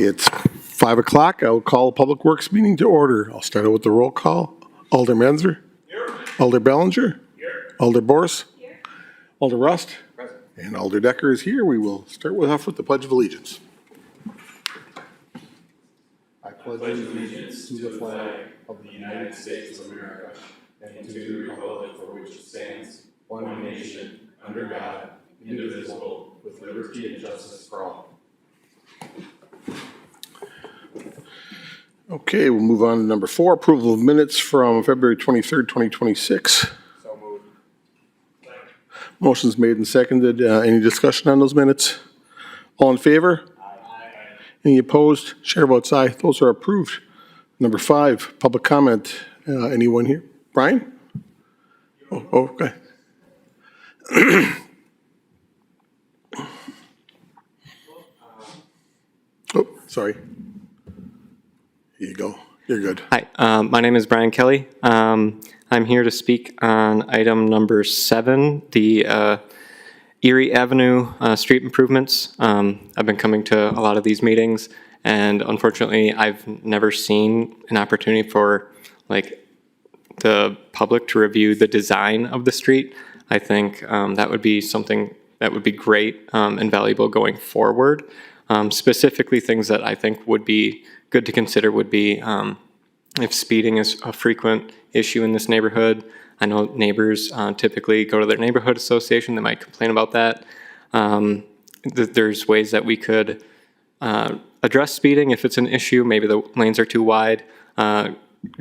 It's 5 o'clock. I will call a Public Works meeting to order. I'll start out with the roll call. Alder Menzer. Here. Alder Bellinger. Here. Alder Boris. Here. Alder Rust. Present. And Alder Decker is here. We will start off with the Pledge of Allegiance. I pledge allegiance to the flag of the United States of America and to the republic for which it stands, one nation, under God, indivisible, with liberty and justice for all. Okay, we'll move on to number 4, approval of minutes from February 23rd, 2026. So moved. Motion's made and seconded. Any discussion on those minutes? All in favor? Aye. Any opposed? Chair votes aye. Those are approved. Number 5, public comment. Anyone here? Brian? Oh, okay. Oh, sorry. Here you go. You're good. Hi, my name is Brian Kelly. I'm here to speak on item number 7, the Erie Avenue street improvements. I've been coming to a lot of these meetings, and unfortunately, I've never seen an opportunity for the public to review the design of the street. I think that would be something that would be great and valuable going forward. Specifically, things that I think would be good to consider would be if speeding is a frequent issue in this neighborhood. I know neighbors typically go to their neighborhood association. They might complain about that. There's ways that we could address speeding if it's an issue. Maybe the lanes are too wide.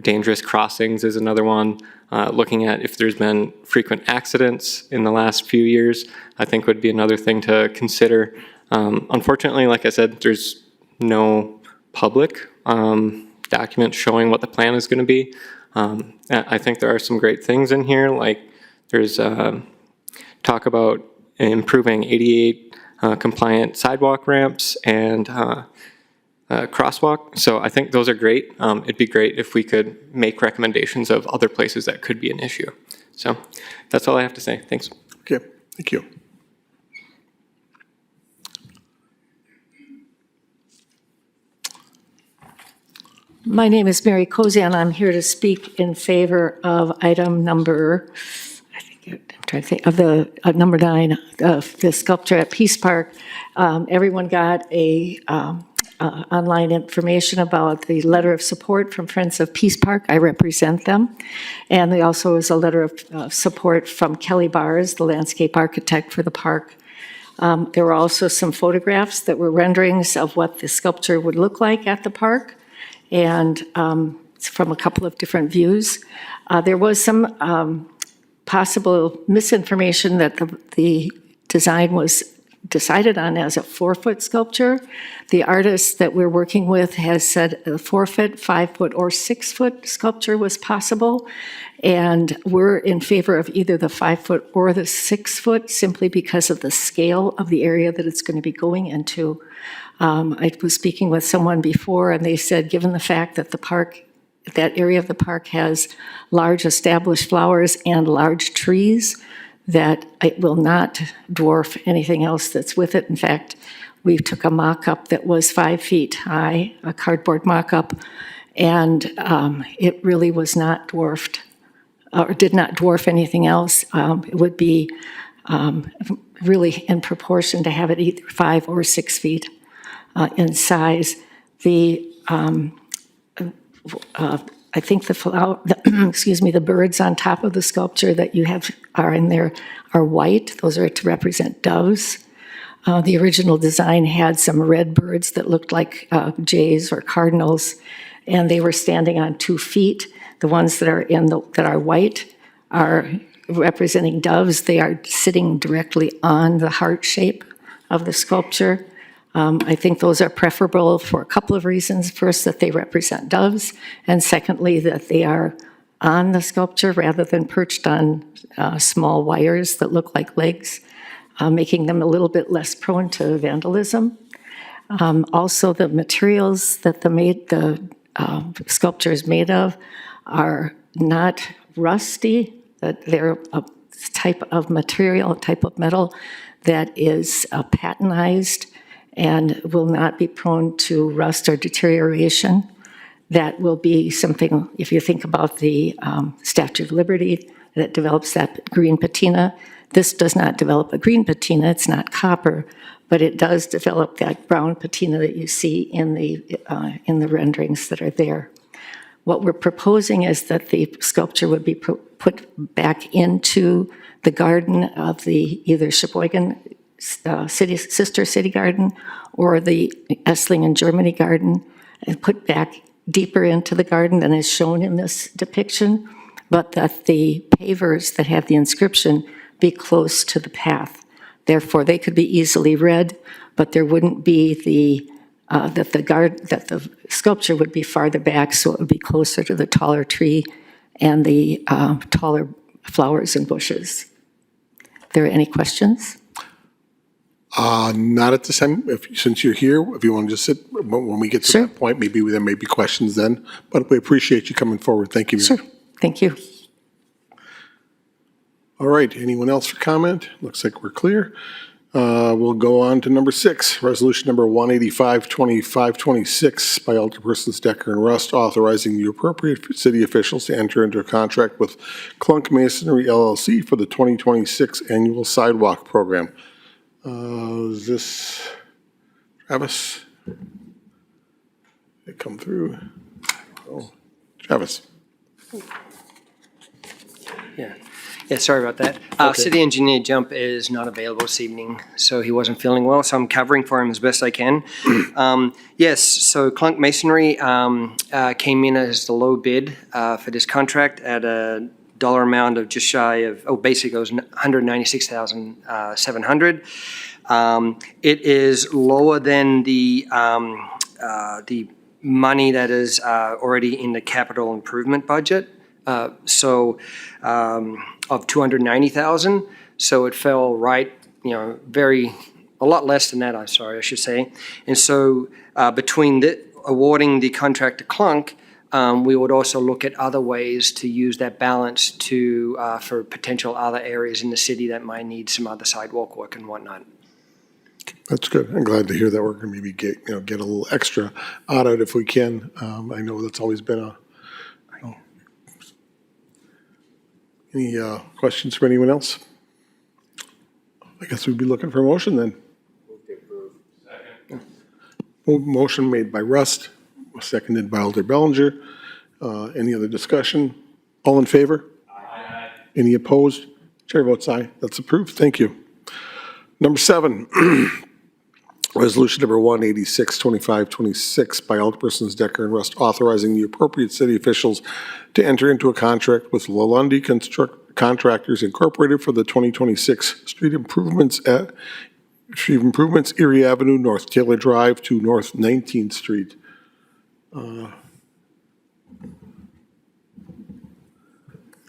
Dangerous crossings is another one. Looking at if there's been frequent accidents in the last few years, I think would be another thing to consider. Unfortunately, like I said, there's no public document showing what the plan is going to be. I think there are some great things in here, like there's talk about improving 88 compliant sidewalk ramps and crosswalk. So I think those are great. It'd be great if we could make recommendations of other places that could be an issue. So that's all I have to say. Thanks. Okay, thank you. My name is Mary Kozian. I'm here to speak in favor of item number, I'm trying to think, of the number 9, of the sculpture at Peace Park. Everyone got a online information about the letter of support from Friends of Peace Park. I represent them. And there also is a letter of support from Kelly Bars, the landscape architect for the park. There were also some photographs that were renderings of what the sculpture would look like at the park, and from a couple of different views. There was some possible misinformation that the design was decided on as a 4-foot sculpture. The artist that we're working with has said a 4-foot, 5-foot, or 6-foot sculpture was possible, and we're in favor of either the 5-foot or the 6-foot simply because of the scale of the area that it's going to be going into. I was speaking with someone before, and they said, given the fact that the park, that area of the park has large established flowers and large trees, that it will not dwarf anything else that's with it. In fact, we took a mock-up that was 5 feet high, a cardboard mock-up, and it really was not dwarfed, or did not dwarf anything else. It would be really in proportion to have it either 5 or 6 feet in size. I think the birds on top of the sculpture that you have are in there are white. Those are to represent doves. The original design had some red birds that looked like jays or cardinals, and they were standing on 2 feet. The ones that are that are white are representing doves. They are sitting directly on the heart shape of the sculpture. I think those are preferable for a couple of reasons. First, that they represent doves, and secondly, that they are on the sculpture rather than perched on small wires that look like legs, making them a little bit less prone to vandalism. Also, the materials that the sculpture is made of are not rusty, that they're a type of material, a type of metal that is patentized and will not be prone to rust or deterioration. That will be something, if you think about the Statue of Liberty that develops that green patina, this does not develop a green patina, it's not copper, but it does develop that brown patina that you see in the renderings that are there. What we're proposing is that the sculpture would be put back into the garden of the either Sheboygan sister city garden or the Esslingen Germany garden, and put back deeper into the garden than is shown in this depiction, but that the pavers that have the inscription be close to the path. Therefore, they could be easily read, but there wouldn't be that the sculpture would be farther back, so it would be closer to the taller tree and the taller flowers and bushes. Are there any questions? Not at this time. Since you're here, if you want to just sit, when we get to Sure. that point, maybe there may be questions then. But we appreciate you coming forward. Thank you. Sure, thank you. All right, anyone else for comment? Looks like we're clear. We'll go on to number 6, resolution number 185-2526 by Alderpersons Decker and Rust, authorizing the appropriate city officials to enter into a contract with Clunk Masonry LLC for the 2026 annual sidewalk program. Is this Travis? They come through. Oh, Travis. Yeah, sorry about that. City Engineer Jump is not available this evening, so he wasn't feeling well, so I'm covering for him as best I can. Yes, so Clunk Masonry came in as the low bid for this contract at a dollar amount of just shy of, basically it was $196,700. It is lower than the money that is already in the capital improvement budget. Of $290,000, so it fell right, a lot less than that. I should say. And so between awarding the contract to Clunk, we would also look at other ways to use that balance for potential other areas in the city that might need some other sidewalk work and whatnot. That's good. I'm glad to hear that we're going to maybe get a little extra out of it if we can. I know that's always been any questions from anyone else? I guess we'd be looking for a motion then. Second. Motion made by Rust, seconded by Alder Bellinger. Any other discussion? All in favor? Aye. Any opposed? Chair votes aye. That's approved. Thank you. Number 7, resolution number 186-2526 by Alderpersons Decker and Rust, authorizing the appropriate city officials to enter into a contract with Lalundy Contractors Incorporated for the 2026 street improvements Erie Avenue, North Taylor Drive to North 19th Street.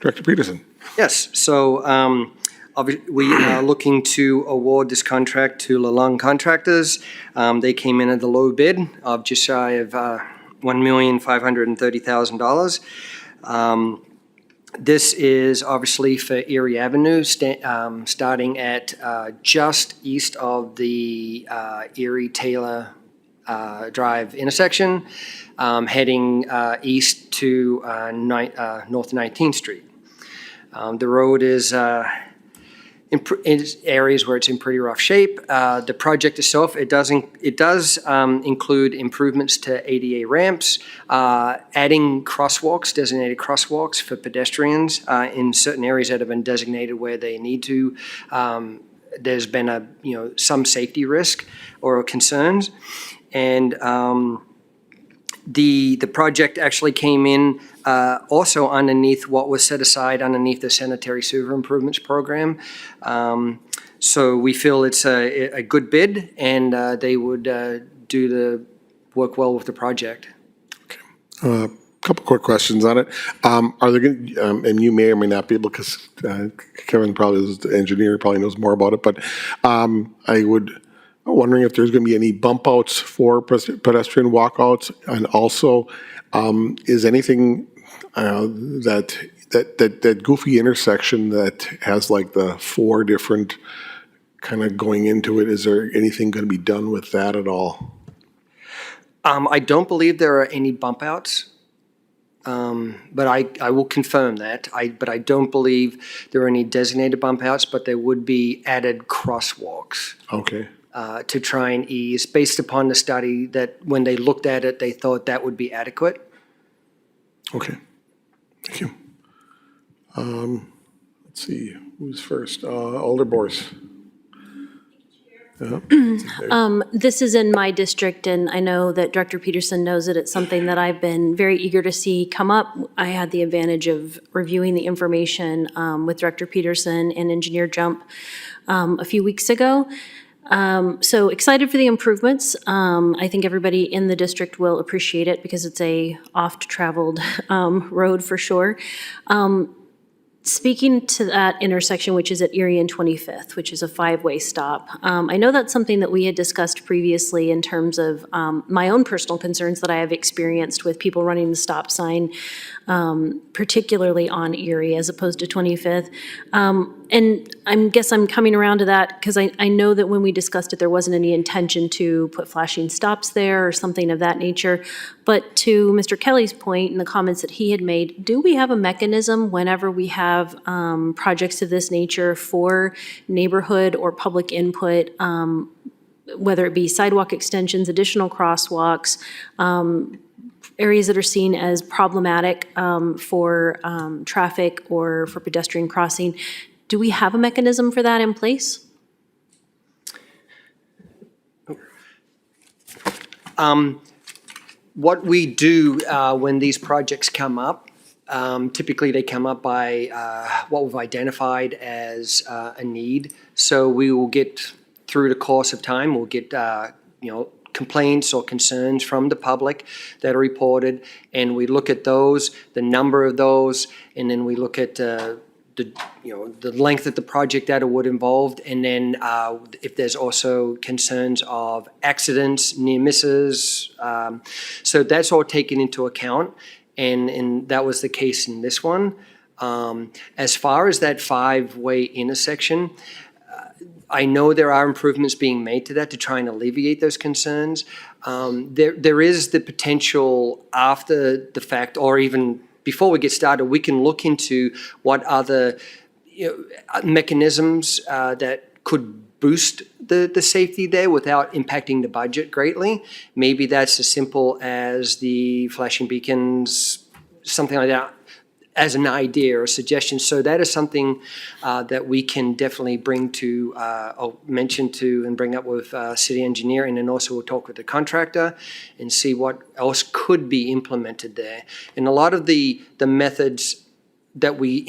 Director Peterson. Yes, so we are looking to award this contract to Lalundy Contractors. They came in at the low bid of just shy of $1,530,000. This is obviously for Erie Avenue, starting at just east of the Erie-Taylor Drive intersection, heading east to North 19th Street. The road is in areas where it's in pretty rough shape. The project itself, it does include improvements to ADA ramps, adding crosswalks, designated crosswalks for pedestrians in certain areas that have been designated where they need to. There's been some safety risk or concerns, and the project actually came in also underneath what was set aside underneath the sanitary sewer improvements program. So we feel it's a good bid, and they would work well with the project. Okay. Couple quick questions on it. Are there going to, and you may or may not be able, because Kevin probably is the engineer, probably knows more about it, but I'm wondering if there's going to be any bump outs for pedestrian walkouts, and also is anything that goofy intersection that has like the 4 different kind of going into it, is there anything going to be done with that at all? I don't believe there are any bump outs, but I will confirm that. But I don't believe there are any designated bump outs, but there would be added crosswalks Okay, to try and ease, based upon the study that when they looked at it, they thought that would be adequate. okay. Thank you. Let's see, who's first? Alder Boris. This is in my district, and I know that Director Peterson knows that it's something that I've been very eager to see come up. I had the advantage of reviewing the information with Director Peterson and Engineer Jump a few weeks ago. So excited for the improvements. I think everybody in the district will appreciate it because it's a oft-traveled road for sure. Speaking to that intersection, which is at Erie and 25th, which is a 5-way stop, I know that's something that we had discussed previously in terms of my own personal concerns that I have experienced with people running the stop sign, particularly on Erie as opposed to 25th. And I guess I'm coming around to that because I know that when we discussed it, there wasn't any intention to put flashing stops there or something of that nature. But to Mr. Kelly's point and the comments that he had made, do we have a mechanism whenever we have projects of this nature for neighborhood or public input, whether it be sidewalk extensions, additional crosswalks, areas that are seen as problematic for traffic or for pedestrian crossing? Do we have a mechanism for that in place? What we do when these projects come up, typically they come up by what we've identified as a need. So we will get, through the course of time, we'll get complaints or concerns from the public that are reported, and we look at those, the number of those, and then we look at the length of the that it would involve, and then if there's also concerns of accidents, near misses, so that's all taken into account, and that was the case in this one. As far as that 5-way intersection, I know there are improvements being made to that to try and alleviate those concerns. There is the potential after the fact, or even before we get started, we can look into what other mechanisms that could boost the safety there without impacting the budget greatly. Maybe that's as simple as the flashing beacons, something like that, as an idea or suggestion. So that is something that we can definitely bring to, or mention to and bring up with city engineer, and then also we'll talk with the contractor and see what else could be implemented there. And a lot of the methods that we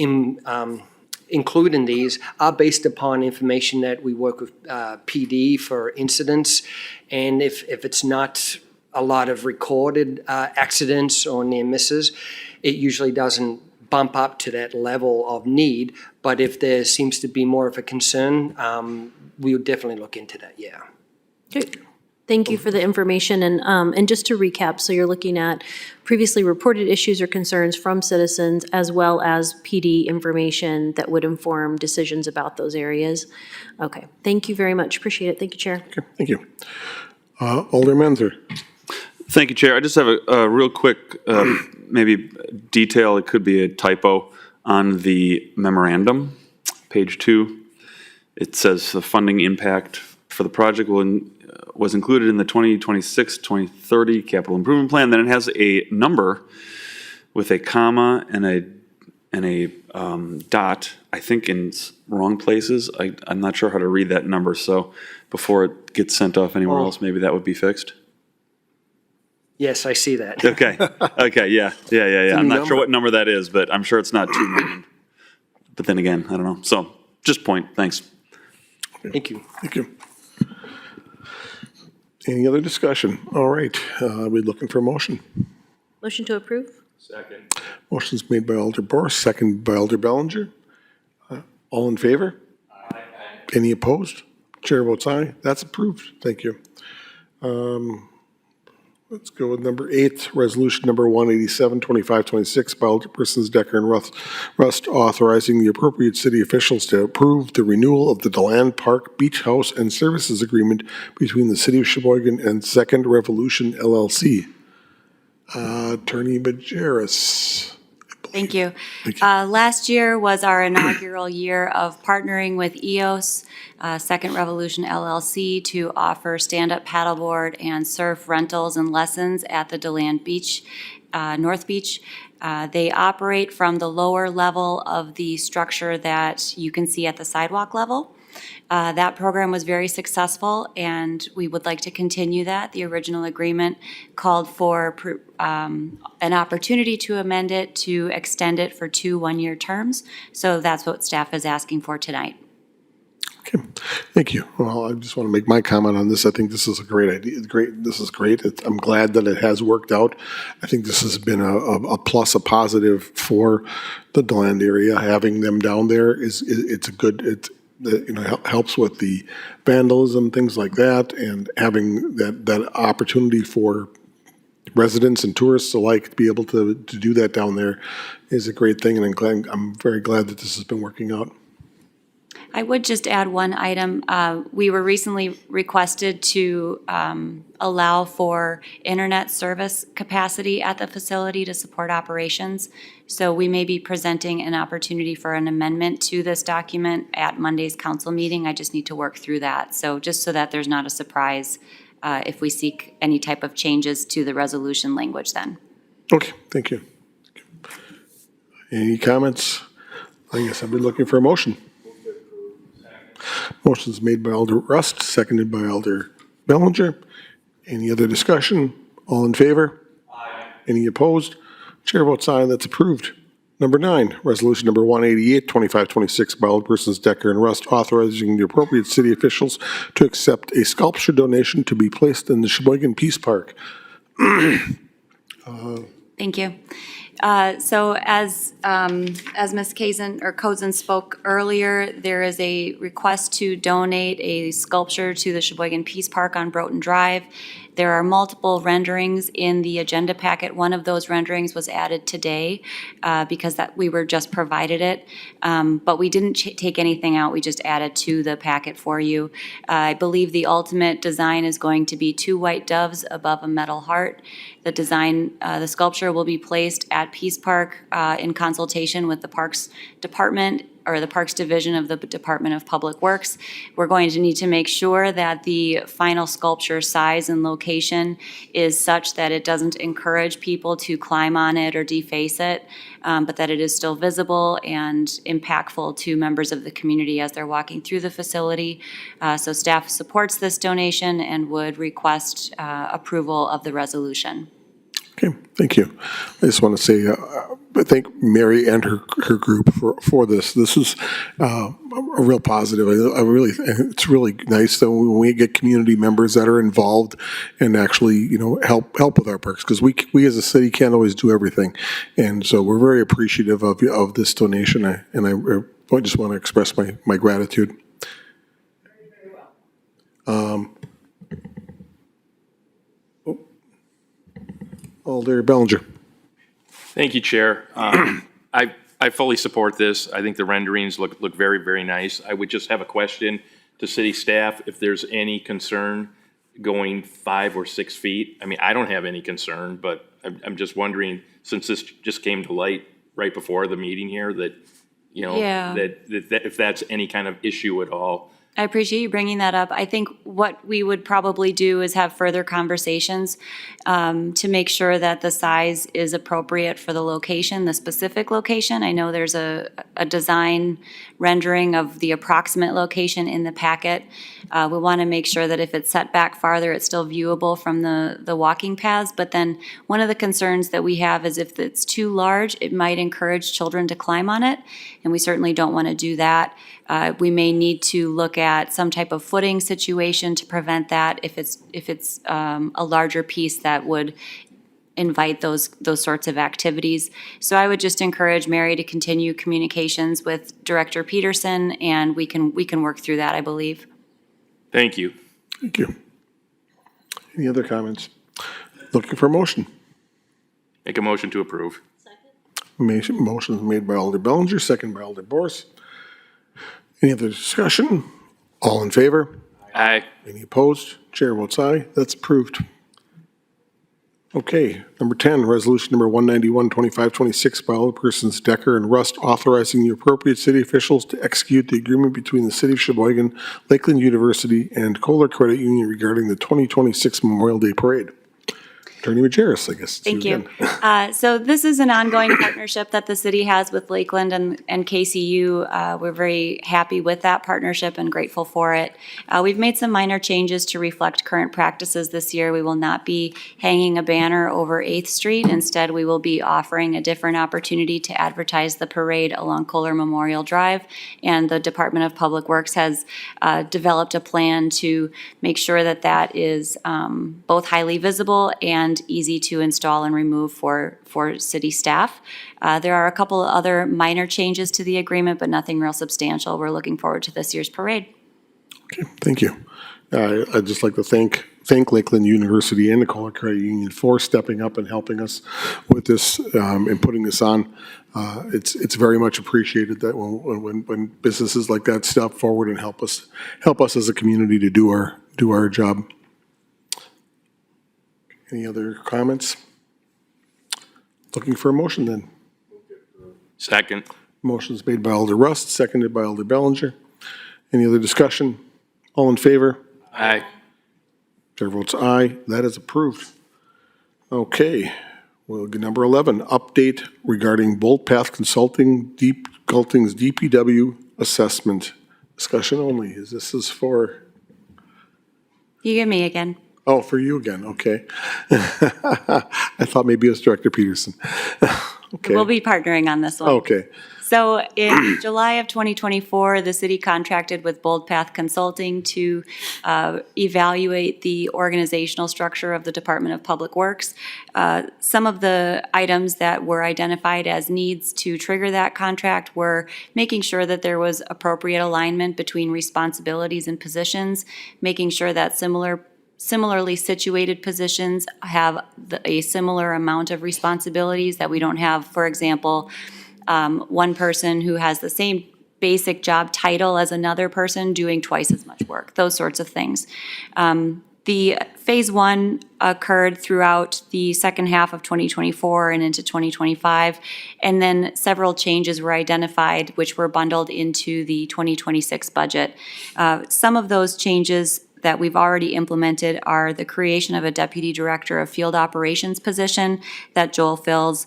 include in these are based upon information that we work with PD for incidents. And if it's not a lot of recorded accidents or near misses, it usually doesn't bump up to that level of need. But if there seems to be more of a concern, we would definitely look into that, yeah. Great. Thank you for the information. And just to recap, so you're looking at previously reported issues or concerns from citizens as well as PD information that would inform decisions about those areas. Okay, thank you very much. Appreciate it. Thank you, Chair. Okay, thank you. Alder Menzer. Thank you, Chair. I just have a real quick, maybe detail, it could be a typo, on the memorandum, page 2. It says the funding impact for the project was included in the 2026-2030 capital improvement plan. Then it has a number with a comma and a dot, I think in wrong places. I'm not sure how to read that number, so before it gets sent off anywhere else, maybe that would be fixed. Yes, I see that. Okay, yeah. I'm not sure what number that is, but I'm sure it's not 2 million. But then again, I don't know. So, just point, thanks. Thank you. Thank you. Any other discussion? All right, we're looking for a motion. Motion to approve? Second. Motion's made by Alder Boris, second by Alder Bellinger. All in favor? Aye. Any opposed? Chair votes aye. That's approved. Thank you. Let's go with number 8, resolution number 187, 2526, by Alderpersons Decker and Rust, authorizing the appropriate city officials to approve the renewal of the DeLand Park Beach House and Services Agreement between the City of Sheboygan and Second Revolution LLC. Attorney Majerus. Thank you. Thank you. Last year was our inaugural year of partnering with EOS, Second Revolution LLC, to offer stand-up paddleboard and surf rentals and lessons at the DeLand Beach, North Beach. They operate from the lower level of the structure that you can see at the sidewalk level. That program was very successful, and we would like to continue that. The original agreement called for an opportunity to amend it to extend it for 2 one-year terms. So that's what staff is asking for tonight. Okay, thank you. Well, I just want to make my comment on this. I think this is a great idea. This is great. I'm glad that it has worked out. I think this has been a plus, a positive for the DeLand area. Having them down there it's a good, helps with the vandalism, things like that, and having that opportunity for residents and tourists alike to be able to do that down there is a great thing, and I'm very glad that this has been working out. I would just add one item. We were recently requested to allow for internet service capacity at the facility to support operations. So we may be presenting an opportunity for an amendment to this document at Monday's council meeting. I just need to work through that. So just so that there's not a surprise if we seek any type of changes to the resolution language then. Okay, thank you. Any comments? I guess I've been looking for a motion. Motion's made by Alder Rust, seconded by Alder Bellinger. Any other discussion? All in favor? Aye. Any opposed? Chair votes aye, that's approved. Number 9, resolution number 188, 2526, by Alderpersons Decker and Rust, authorizing the appropriate city officials to accept a sculpture donation to be placed in the Sheboygan Peace Park. Thank you. So as Ms. Cozen spoke earlier, there is a request to donate a sculpture to the Sheboygan Peace Park on Broughton Drive. There are multiple renderings in the agenda packet. One of those renderings was added today because we were just provided it. But we didn't take anything out. We just added to the packet for you. I believe the ultimate design is going to be 2 white doves above a metal heart. The design, the sculpture will be placed at Peace Park in consultation with the Parks Department or the Parks Division of the Department of Public Works. We're going to need to make sure that the final sculpture size and location is such that it doesn't encourage people to climb on it or deface it, but that it is still visible and impactful to members of the community as they're walking through the facility. So staff supports this donation and would request approval of the resolution. Okay, thank you. I just want to say, I thank Mary and her group for this. This is a real positive. It's really nice that when we get community members that are involved and actually, help with our parks, because we as a city can't always do everything, and so we're very appreciative of this donation. I just want to express my gratitude. Very well. Alder Bellinger. Thank you, Chair. I fully support this. I think the renderings look very, very nice. I would just have a question to city staff if there's any concern going 5 or 6 feet. I mean, I don't have any concern, but I'm just wondering, since this just came to light right before the meeting here, that, Yeah. that if that's any kind of issue at all. I appreciate you bringing that up. I think what we would probably do is have further conversations to make sure that the size is appropriate for the location, the specific location. I know there's a design rendering of the approximate location in the packet. We want to make sure that if it's set back farther, it's still viewable from the walking paths. But then one of the concerns that we have is if it's too large, it might encourage children to climb on it, and we certainly don't want to do that. We may need to look at some type of footing situation to prevent that if it's a larger piece that would invite those sorts of activities. So I would just encourage Mary to continue communications with Director Peterson, and we can work through that, I believe. Thank you. Thank you. Any other comments? Looking for a motion. Make a motion to approve. Motion made by Alder Bellinger, second by Alder Boris. Any other discussion? All in favor? Aye. Any opposed? Chair votes aye. That's approved. Okay, number 10, resolution number 191-2526 by Alderpersons Decker and Rust authorizing the appropriate city officials to execute the agreement between the City of Sheboygan, Lakeland University, and Kohler Credit Union regarding the 2026 Memorial Day Parade. Attorney Majerus, I guess. Thank you. So this is an ongoing partnership that the city has with Lakeland and KCU. We're very happy with that partnership and grateful for it. We've made some minor changes to reflect current practices this year. We will not be hanging a banner over 8th Street. Instead, we will be offering a different opportunity to advertise the parade along Kohler Memorial Drive. And the Department of Public Works has developed a plan to make sure that that is both highly visible and easy to install and remove for city staff. There are a couple of other minor changes to the agreement, but nothing real substantial. We're looking forward to this year's parade. Okay, thank you. I'd just like to thank Lakeland University and the Kohler Credit Union for stepping up and helping us with this and putting this on. It's very much appreciated that when businesses like that step forward and help us as a community to do our job. Any other comments? Looking for a motion then. Second. Motion's made by Alder Rust, seconded by Alder Bellinger. Any other discussion? All in favor? Aye. Chair votes aye. That is approved. Okay. Well, number 11, update regarding Bolt Path Consulting's DPW assessment. Discussion only. This is for? You get me again. Oh, for you again, okay. I thought maybe it was Director Peterson. Okay. We'll be partnering on this one. Okay, So in July of 2024, the city contracted with Bold Path Consulting to evaluate the organizational structure of the Department of Public Works. Some of the items that were identified as needs to trigger that contract were making sure that there was appropriate alignment between responsibilities and positions, making sure that similarly situated positions have a similar amount of responsibilities, that we don't have, for example, one person who has the same basic job title as another person doing twice as much work, those sorts of things. The phase one occurred throughout the second half of 2024 and into 2025, and then several changes were identified which were bundled into the 2026 budget. Some of those changes that we've already implemented are the creation of a Deputy Director of Field Operations position that Joel fills.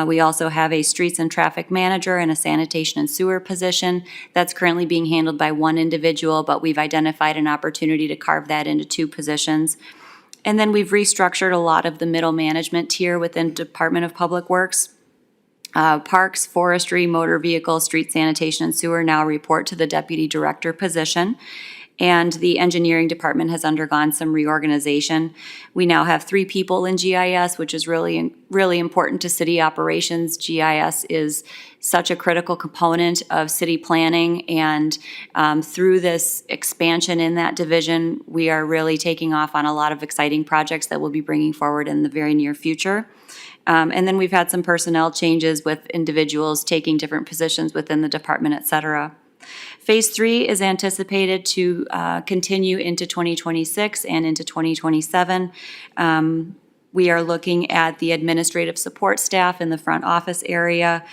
We also have a Streets and Traffic Manager and a Sanitation and Sewer position that's currently being handled by one individual, but we've identified an opportunity to carve that into 2 positions. And then we've restructured a lot of the middle management tier within Department of Public Works. Parks, Forestry, Motor Vehicle, Street Sanitation and Sewer now report to the Deputy Director position. And the engineering department has undergone some reorganization. We now have 3 people in GIS, which is really, really important to city operations. GIS is such a critical component of city planning, and through this expansion in that division, we are really taking off on a lot of exciting projects that we'll be bringing forward in the very near future. And then we've had some personnel changes with individuals taking different positions within the department, et cetera. Phase 3 is anticipated to continue into 2026 and into 2027. We are looking at the administrative support staff in the front office area.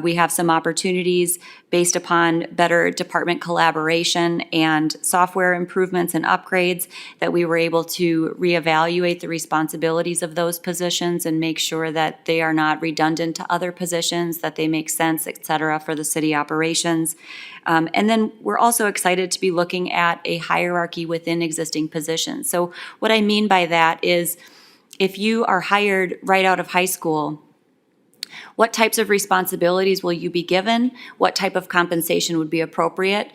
We have some opportunities based upon better department collaboration and software improvements and upgrades that we were able to reevaluate the responsibilities of those positions and make sure that they are not redundant to other positions, that they make sense, et cetera, for the city operations. And then we're also excited to be looking at a hierarchy within existing positions. So what I mean by that is, if you are hired right out of high school, what types of responsibilities will you be given? What type of compensation would be appropriate?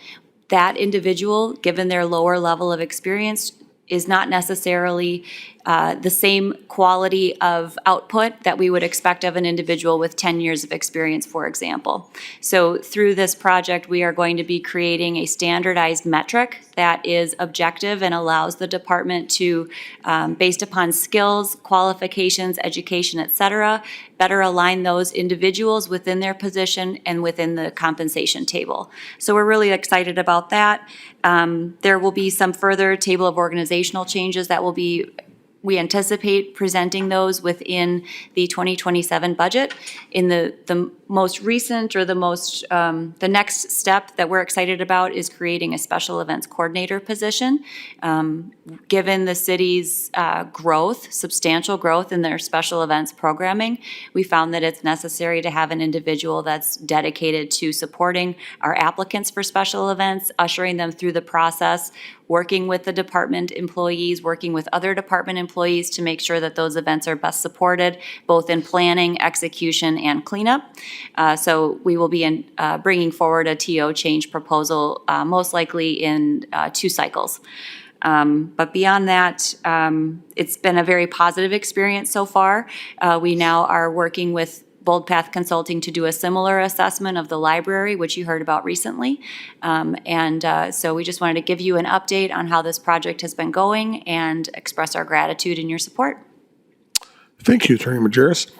That individual, given their lower level of experience, is not necessarily the same quality of output that we would expect of an individual with 10 years of experience, for example. So through this project, we are going to be creating a standardized metric that is objective and allows the department to, based upon skills, qualifications, education, et cetera, better align those individuals within their position and within the compensation table. So we're really excited about that. There will be some further table of organizational changes that will be, we anticipate presenting those within the 2027 budget. In the most recent or the next step that we're excited about is creating a special events coordinator position. Given the city's growth, substantial growth in their special events programming, we found that it's necessary to have an individual that's dedicated to supporting our applicants for special events, ushering them through the process, working with the department employees, working with other department employees to make sure that those events are best supported, both in planning, execution, and cleanup. So we will be bringing forward a TO change proposal, most likely in 2 cycles. But beyond that, it's been a very positive experience so far. We now are working with Bold Path Consulting to do a similar assessment of the library, which you heard about recently. So we just wanted to give you an update on how this project has been going and express our gratitude and your support. Thank you, Attorney Majerus.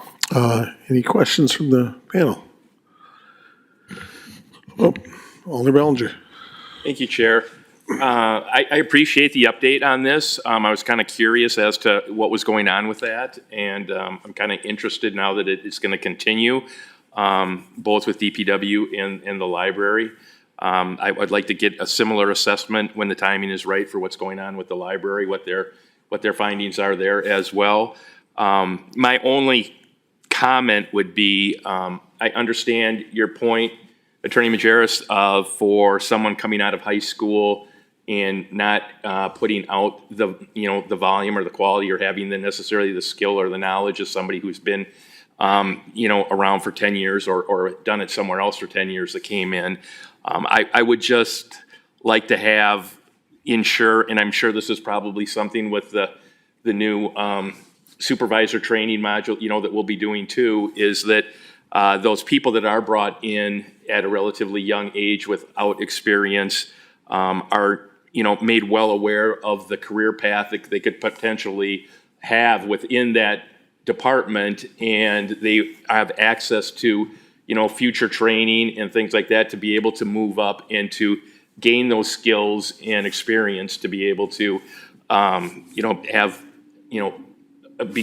Any questions from the panel? Oh, Alder Bellinger. Thank you, Chair. I appreciate the update on this. I was kind of curious as to what was going on with that, and I'm kind of interested now that it's going to continue, both with DPW and the library. I would like to get a similar assessment when the timing is right for what's going on with the library, what their findings are there as well. My only comment would be, I understand your point, Attorney Majerus, for someone coming out of high school and not putting out the volume or the quality or having necessarily the skill or the knowledge of somebody who's been around for 10 years or done it somewhere else for 10 years that came in. I would just like to ensure, and I'm sure this is probably something with the new supervisor training module, that we'll be doing too, is that those people that are brought in at a relatively young age without experience are, made well aware of the career path that they could potentially have within that department, and they have access to, future training and things like that to be able to move up and to gain those skills and experience to be able to,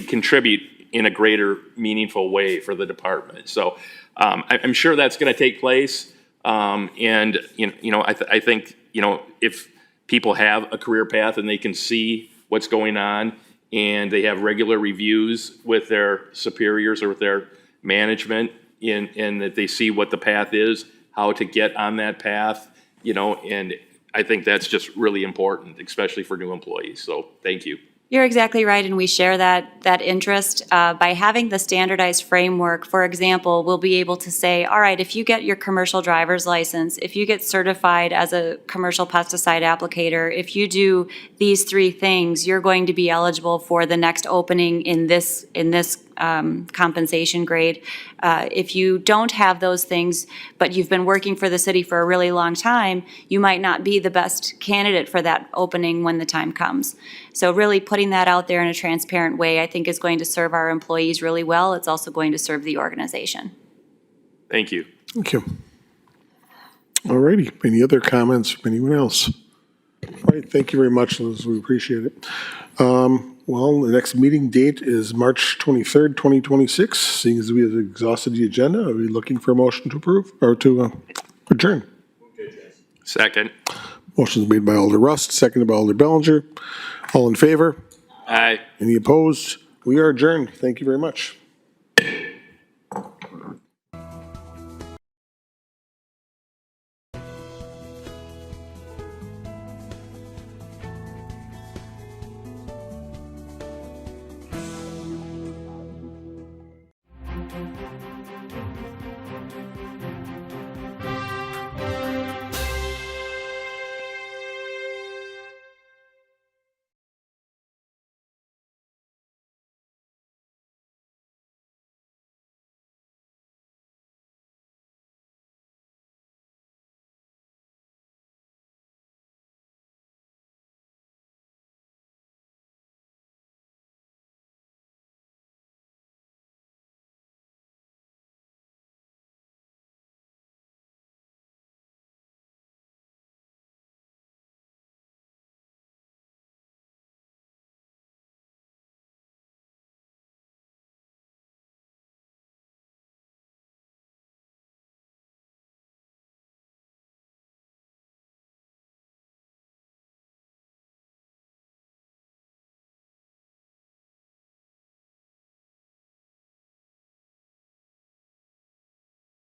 contribute in a greater meaningful way for the department. So I'm sure that's going to take place. I think, if people have a career path and they can see what's going on and they have regular reviews with their superiors or with their management and that they see what the path is, how to get on that path, and I think that's just really important, especially for new employees. So thank you. You're exactly right, and we share that interest. By having the standardized framework, for example, we'll be able to say, all right, if you get your commercial driver's license, if you get certified as a commercial pesticide applicator, if you do these 3 things, you're going to be eligible for the next opening in this compensation grade. If you don't have those things, but you've been working for the city for a really long time, you might not be the best candidate for that opening when the time comes. So really putting that out there in a transparent way, I think, is going to serve our employees really well. It's also going to serve the organization. Thank you. Thank you. All righty. Any other comments from anyone else? All right. Thank you very much, Liz. We appreciate it. Well, the next meeting date is March 23rd, 2026. Seeing as we have exhausted the agenda, are we looking for a motion to approve or to adjourn? Second. Motion's made by Alder Rust, seconded by Alder Bellinger. All in favor? Aye. Any opposed? We are adjourned. Thank you very much.